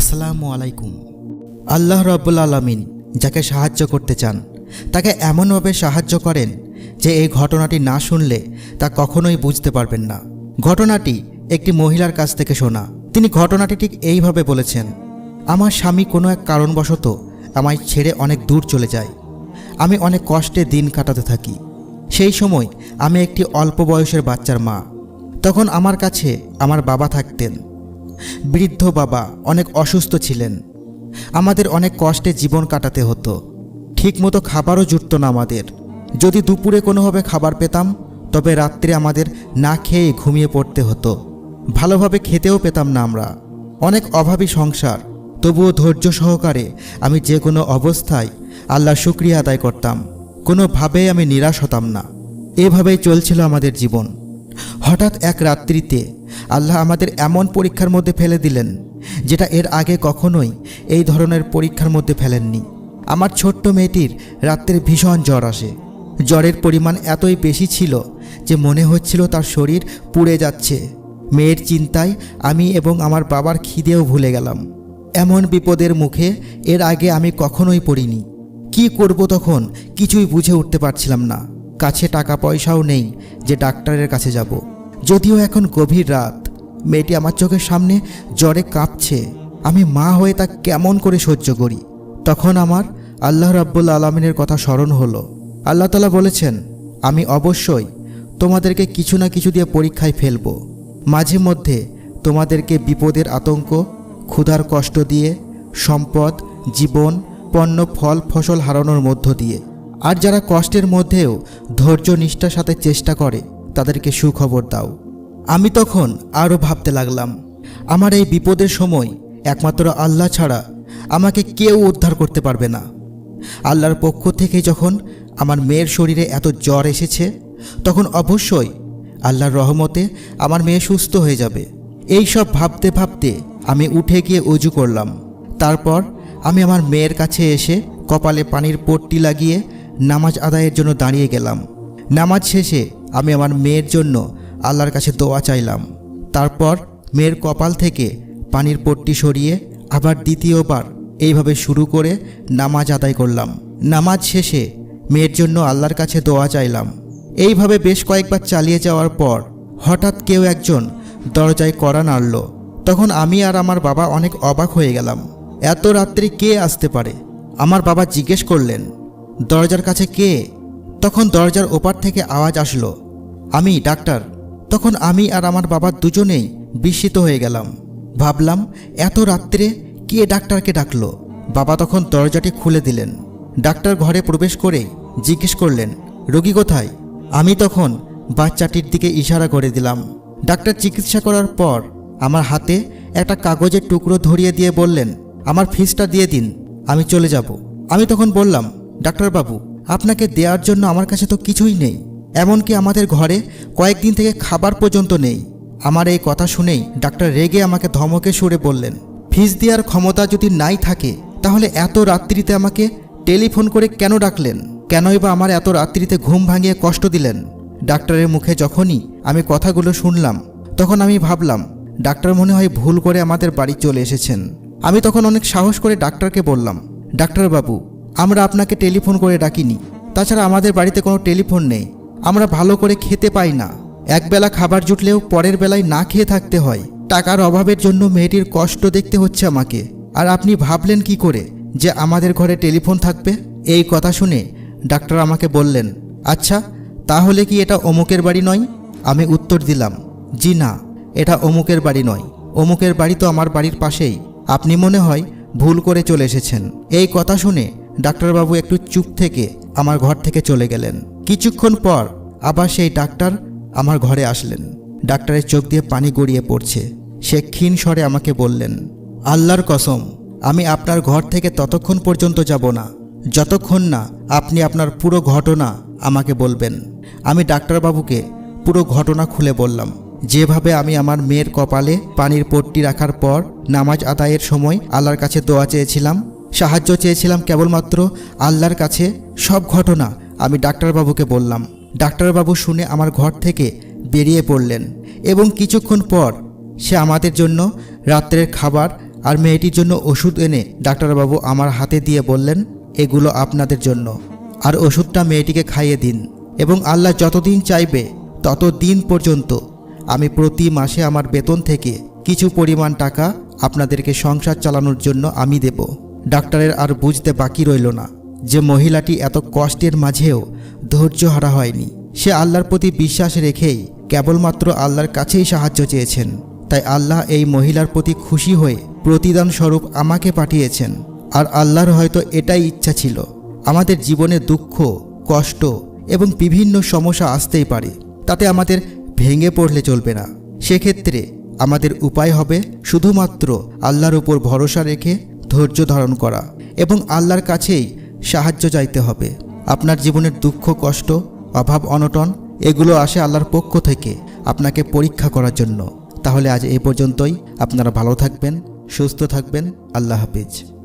আসসালামু আলাইকুম। আল্লাহ রাব্বুল আলামিন যাকে সাহায্য করতে চান তাকে এমনভাবে সাহায্য করেন যে এই ঘটনাটি না শুনলে তা কখনোই বুঝতে পারবেন না। ঘটনাটি একটি মহিলার কাছ থেকে শোনা। তিনি ঘটনাটি ঠিক এইভাবে বলেছেন, আমার স্বামী কোনো এক কারণবশত আমায় ছেড়ে অনেক দূর চলে যায়। আমি অনেক কষ্টে দিন কাটাতে থাকি। সেই সময় আমি একটি অল্প বয়সের বাচ্চার মা। তখন আমার কাছে আমার বাবা থাকতেন। বৃদ্ধ বাবা অনেক অসুস্থ ছিলেন। আমাদের অনেক কষ্টে জীবন কাটাতে হতো। ঠিকমতো খাবারও জুটত না আমাদের। যদি দুপুরে কোনোভাবে খাবার পেতাম তবে রাত্রে আমাদের না খেয়ে ঘুমিয়ে পড়তে হতো। ভালোভাবে খেতেও পেতাম না আমরা। অনেক অভাবী সংসার, তবুও ধৈর্য সহকারে আমি যে কোনো অবস্থায় আল্লাহর শুকরিয়া আদায় করতাম। কোনোভাবেই আমি নিরাশ হতাম না। এভাবেই চলছিল আমাদের জীবন। হঠাৎ এক রাত্রিতে আল্লাহ আমাদের এমন পরীক্ষার মধ্যে ফেলে দিলেন যেটা এর আগে কখনোই এই ধরনের পরীক্ষার মধ্যে ফেলেননি। আমার ছোট্ট মেয়েটির রাত্রে ভীষণ জ্বর আসে। জ্বরের পরিমাণ এতই বেশি ছিল যে মনে হচ্ছিল তার শরীর পুড়ে যাচ্ছে। মেয়ের চিন্তায় আমি এবং আমার বাবার খিদেও ভুলে গেলাম। এমন বিপদের মুখে এর আগে আমি কখনোই পড়িনি। কি করব তখন কিছুই বুঝে উঠতে পারছিলাম না। কাছে টাকা পয়সাও নেই যে ডাক্তারের কাছে যাব। যদিও এখন গভীর রাত, মেয়েটি আমার চোখের সামনে জ্বরে কাঁপছে। আমি মা হয়ে তা কেমন করে সহ্য করি? তখন আমার আল্লাহ রাব্বুল আলামিনের কথা স্মরণ হলো। আল্লাহ তাআলা বলেছেন, আমি অবশ্যই তোমাদেরকে কিছু না কিছু দিয়ে পরীক্ষায় ফেলব। মাঝে মধ্যে তোমাদেরকে বিপদের আতঙ্ক, ক্ষুধার কষ্ট দিয়ে, সম্পদ, জীবন, পণ্য, ফল, ফসল হারানোর মধ্য দিয়ে। আর যারা কষ্টের মধ্যেও ধৈর্য নিষ্ঠার সাথে চেষ্টা করে তাদেরকে সুখবর দাও। আমি তখন আরও ভাবতে লাগলাম, আমার এই বিপদের সময় একমাত্র আল্লাহ ছাড়া আমাকে কেউ উদ্ধার করতে পারবে না। আল্লাহর পক্ষ থেকে যখন আমার মেয়ের শরীরে এত জ্বর এসেছে তখন অবশ্যই আল্লাহর রহমতে আমার মেয়ে সুস্থ হয়ে যাবে। এই সব ভাবতে ভাবতে আমি উঠে গিয়ে ওযু করলাম। তারপর আমি আমার মেয়ের কাছে এসে কপালে পানির পট্টি লাগিয়ে নামাজ আদায়ের জন্য দাঁড়িয়ে গেলাম। নামাজ শেষে আমি আমার মেয়ের জন্য আল্লাহর কাছে দোয়া চাইলাম। তারপর মেয়ের কপাল থেকে পানির পট্টি সরিয়ে আবার দ্বিতীয়বার এইভাবে শুরু করে নামাজ আদায় করলাম। নামাজ শেষে মেয়ের জন্য আল্লাহর কাছে দোয়া চাইলাম। এইভাবে বেশ কয়েকবার চালিয়ে যাওয়ার পর হঠাৎ কেউ একজন দরজায় কড়া নাড়ল। তখন আমি আর আমার বাবা অনেক অবাক হয়ে গেলাম। এত রাত্রে কে আসতে পারে? আমার বাবা জিজ্ঞেস করলেন, দরজার কাছে কে? তখন দরজার ওপার থেকে আওয়াজ আসলো, আমি ডাক্তার। তখন আমি আর আমার বাবা দুজনেই বিস্মিত হয়ে গেলাম। ভাবলাম এত রাত্রে কে ডাক্তারকে ডাকলো? বাবা তখন দরজাটি খুলে দিলেন। ডাক্তার ঘরে প্রবেশ করে জিজ্ঞেস করলেন, রোগী কোথায়? আমি তখন বাচ্চাটির দিকে ইশারা করে দিলাম। ডাক্তার চিকিৎসা করার পর আমার হাতে একটা কাগজের টুকরো ধরিয়ে দিয়ে বললেন, আমার ফিসটা দিয়ে দিন, আমি চলে যাব। আমি তখন বললাম, ডাক্তারবাবু, আপনাকে দেওয়ার জন্য আমার কাছে তো কিছুই নেই। এমনকি আমাদের ঘরে কয়েকদিন থেকে খাবার পর্যন্ত নেই। আমার এই কথা শুনেই ডাক্তার রেগে আমাকে ধমকে সুরে বললেন, ফিস দেওয়ার ক্ষমতা যদি নাই থাকে তাহলে এত রাত্রিতে আমাকে টেলিফোন করে কেন ডাকলেন? কেনই বা আমার এত রাত্রিতে ঘুম ভাঙিয়ে কষ্ট দিলেন? ডাক্তারের মুখে যখনই আমি কথাগুলো শুনলাম তখন আমি ভাবলাম ডাক্তার মনে হয় ভুল করে আমাদের বাড়ি চলে এসেছেন। আমি তখন অনেক সাহস করে ডাক্তারকে বললাম, ডাক্তারবাবু, আমরা আপনাকে টেলিফোন করে ডাকিনি। তাছাড়া আমাদের বাড়িতে কোনো টেলিফোন নেই। আমরা ভালো করে খেতে পাই না। একবেলা খাবার জুটলেও পরের বেলায় না খেয়ে থাকতে হয়। টাকার অভাবের জন্য মেয়েটির কষ্ট দেখতে হচ্ছে আমাকে। আর আপনি ভাবলেন কি করে যে আমাদের ঘরে টেলিফোন থাকবে? এই কথা শুনে ডাক্তার আমাকে বললেন, আচ্ছা তাহলে কি এটা অমুকের বাড়ি নয়? আমি উত্তর দিলাম, জি না, এটা অমুকের বাড়ি নয়। অমুকের বাড়ি তো আমার বাড়ির পাশেই। আপনি মনে হয় ভুল করে চলে এসেছেন। এই কথা শুনে ডাক্তারবাবু একটু চুপ থেকে আমার ঘর থেকে চলে গেলেন। কিছুক্ষণ পর আবার সেই ডাক্তার আমার ঘরে আসলেন। ডাক্তারের চোখ দিয়ে পানি গড়িয়ে পড়ছে। সে ক্ষীণ স্বরে আমাকে বললেন, আল্লাহর কসম, আমি আপনার ঘর থেকে ততক্ষণ পর্যন্ত যাব না যতক্ষণ না আপনি আপনার পুরো ঘটনা আমাকে বলবেন। আমি ডাক্তারবাবুকে পুরো ঘটনা খুলে বললাম। যেভাবে আমি আমার মেয়ের কপালে পানির পট্টি রাখার পর নামাজ আদায়ের সময় আল্লাহর কাছে দোয়া চেয়েছিলাম, সাহায্য চেয়েছিলাম কেবলমাত্র আল্লাহর কাছে, সব ঘটনা আমি ডাক্তারবাবুকে বললাম। ডাক্তারবাবু শুনে আমার ঘর থেকে বেরিয়ে পড়লেন এবং কিছুক্ষণ পর সে আমাদের জন্য রাত্রের খাবার আর মেয়েটির জন্য ওষুধ এনে ডাক্তারবাবু আমার হাতে দিয়ে বললেন, এগুলো আপনাদের জন্য, আর ওষুধটা মেয়েটিকে খাইয়ে দিন এবং আল্লাহ যতদিন চাইবে ততদিন পর্যন্ত আমি প্রতি মাসে আমার বেতন থেকে কিছু পরিমাণ টাকা আপনাদেরকে সংসার চালানোর জন্য আমি দেব। ডাক্তারের আর বুঝতে বাকি রইল না যে মহিলাটি এত কষ্টের মাঝেও ধৈর্যহারা হয়নি। সে আল্লাহর প্রতি বিশ্বাস রেখেই কেবলমাত্র আল্লাহর কাছেই সাহায্য চেয়েছেন। তাই আল্লাহ এই মহিলার প্রতি খুশি হয়ে প্রতিদান স্বরূপ আমাকে পাঠিয়েছেন। আর আল্লাহর হয়তো এটাই ইচ্ছা ছিল, আমাদের জীবনে দুঃখ, কষ্ট এবং বিভিন্ন সমস্যা আসতেই পারে, তাতে আমাদের ভেঙে পড়লে চলবে না। সেক্ষেত্রে আমাদের উপায় হবে শুধুমাত্র আল্লাহর উপর ভরসা রেখে ধৈর্য ধারণ করা এবং আল্লাহর কাছেই সাহায্য চাইতে হবে। আপনার জীবনের দুঃখ, কষ্ট, অভাব, অনটন এগুলো আসে আল্লাহর পক্ষ থেকে আপনাকে পরীক্ষা করার জন্য। তাহলে আজ এই পর্যন্তই। আপনারা ভালো থাকবেন, সুস্থ থাকবেন। আল্লাহ হাফিজ।